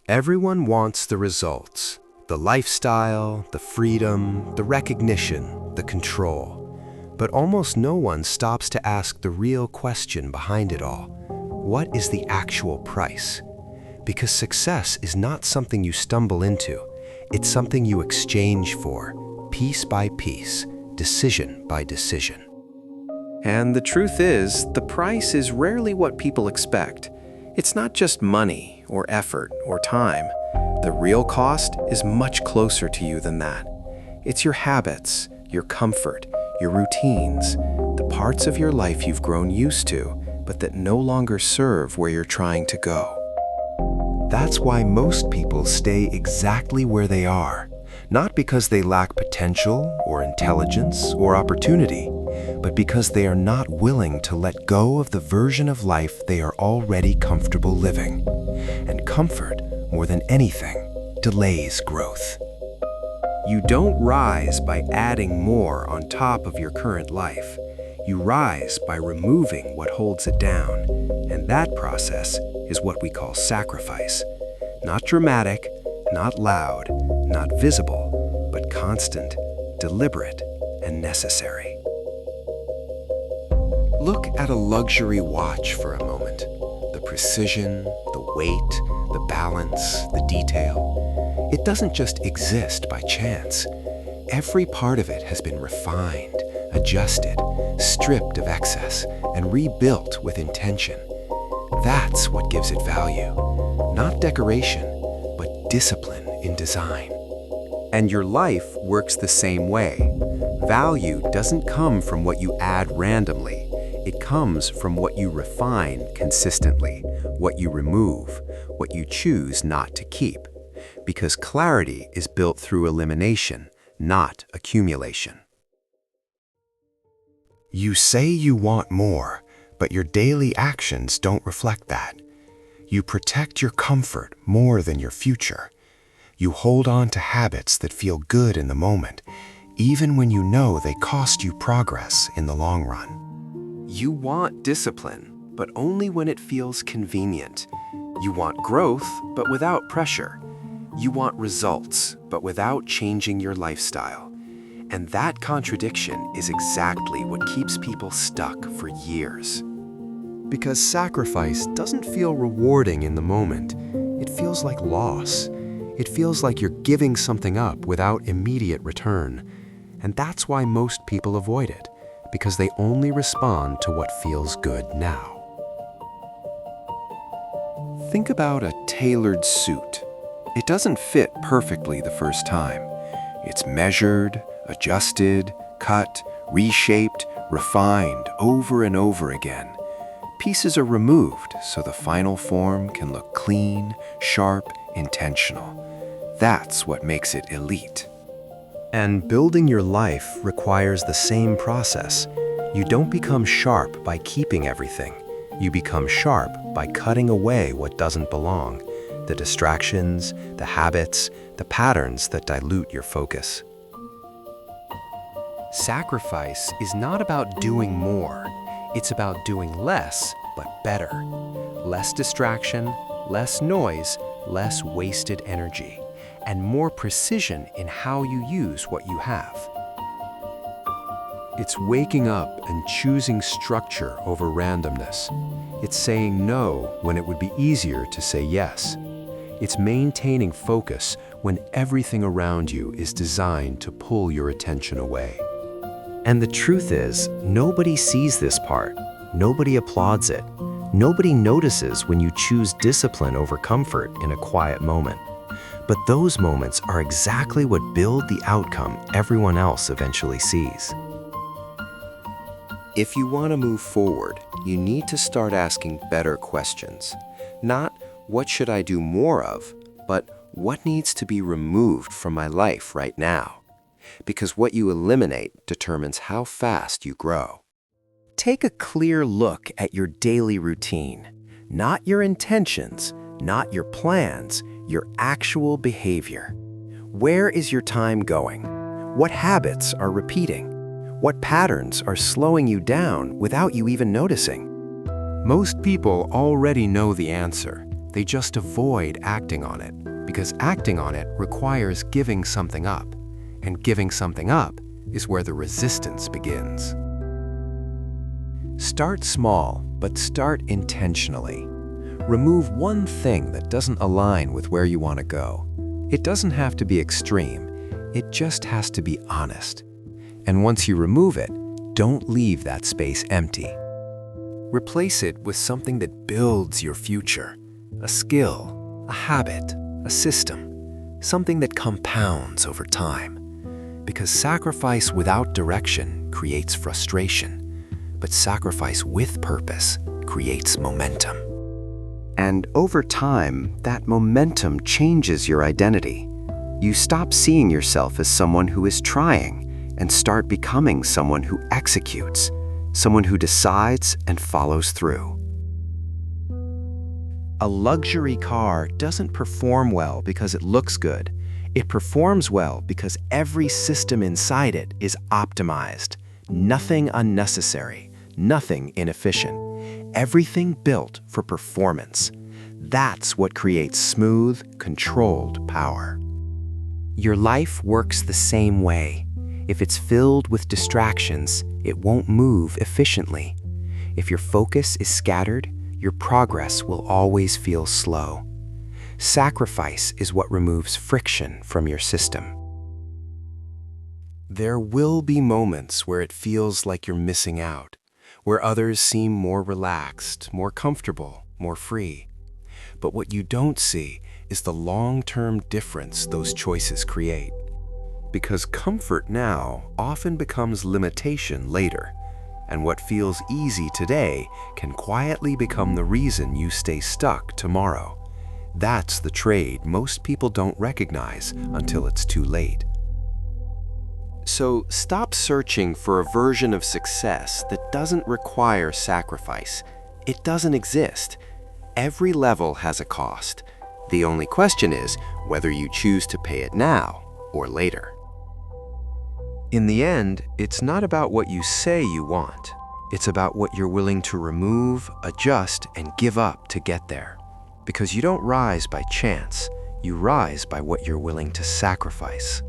Everyone wants the results, the lifestyle, the freedom, the recognition, the control. But almost no one stops to ask the real question behind it all. What is the actual price? Because success is not something you stumble into. It's something you exchange for, piece by piece, decision by decision. And the truth is, the price is rarely what people expect. It's not just money or effort or time. The real cost is much closer to you than that. It's your habits, your comfort, your routines, the parts of your life you've grown used to, but that no longer serve where you're trying to go. That's why most people stay exactly where they are, not because they lack potential or intelligence or opportunity, but because they are not willing to let go of the version of life they are already comfortable living. And comfort, more than anything, delays growth. You don't rise by adding more on top of your current life. You rise by removing what holds it down, and that process is what we call sacrifice. Not dramatic, not loud, not visible, but constant, deliberate, and necessary. Look at a luxury watch for a moment. The precision, the weight, the balance, the detail. It doesn't just exist by chance. Every part of it has been refined, adjusted, stripped of excess, and rebuilt with intention. That's what gives it value. Not decoration, but discipline in design. And your life works the same way. Value doesn't come from what you add randomly. It comes from what you refine consistently, what you remove, what you choose not to keep. Because clarity is built through elimination, not accumulation. You say you want more, but your daily actions don't reflect that. You protect your comfort more than your future. You hold on to habits that feel good in the moment, even when you know they cost you progress in the long run. You want discipline, but only when it feels convenient. You want growth, but without pressure. You want results, but without changing your lifestyle. And that contradiction is exactly what keeps people stuck for years. Because sacrifice doesn't feel rewarding in the moment. It feels like loss. It feels like you're giving something up without immediate return. And that's why most people avoid it, because they only respond to what feels good now. Think about a tailored suit. It doesn't fit perfectly the first time. It's measured, adjusted, cut, reshaped, refined over and over again. Pieces are removed so the final form can look clean, sharp, intentional. That's what makes it elite. And building your life requires the same process. You don't become sharp by keeping everything. You become sharp by cutting away what doesn't belong, the distractions, the habits, the patterns that dilute your focus. Sacrifice is not about doing more. It's about doing less, but better. Less distraction, less noise, less wasted energy, and more precision in how you use what you have. It's waking up and choosing structure over randomness. It's saying no when it would be easier to say yes. It's maintaining focus when everything around you is designed to pull your attention away. And the truth is, nobody sees this part. Nobody applauds it. Nobody notices when you choose discipline over comfort in a quiet moment. But those moments are exactly what build the outcome everyone else eventually sees. If you want to move forward, you need to start asking better questions. Not, what should I do more of, but what needs to be removed from my life right now? Because what you eliminate determines how fast you grow. Take a clear look at your daily routine, not your intentions, not your plans, your actual behavior. Where is your time going? What habits are repeating? What patterns are slowing you down without you even noticing? Most people already know the answer. They just avoid acting on it, because acting on it requires giving something up, and giving something up is where the resistance begins. Start small, but start intentionally. Remove one thing that doesn't align with where you want to go. It doesn't have to be extreme, it just has to be honest. And once you remove it, don't leave that space empty. Replace it with something that builds your future. A skill, a habit, a system, something that compounds over time. Because sacrifice without direction creates frustration, but sacrifice with purpose creates momentum. And over time, that momentum changes your identity. You stop seeing yourself as someone who is trying and start becoming someone who executes, someone who decides and follows through. A luxury car doesn't perform well because it looks good. It performs well because every system inside it is optimized. Nothing unnecessary, nothing inefficient. Everything built for performance. That's what creates smooth, controlled power. Your life works the same way. If it's filled with distractions, it won't move efficiently. If your focus is scattered, your progress will always feel slow. Sacrifice is what removes friction from your system. There will be moments where it feels like you're missing out, where others seem more relaxed, more comfortable, more free. But what you don't see is the long-term difference those choices create. Because comfort now often becomes limitation later, and what feels easy today can quietly become the reason you stay stuck tomorrow. That's the trade most people don't recognize until it's too late. So stop searching for a version of success that doesn't require sacrifice. It doesn't exist. Every level has a cost. The only question is whether you choose to pay it now or later. In the end, it's not about what you say you want. It's about what you're willing to remove, adjust, and give up to get there. Because you don't rise by chance. You rise by what you're willing to sacrifice.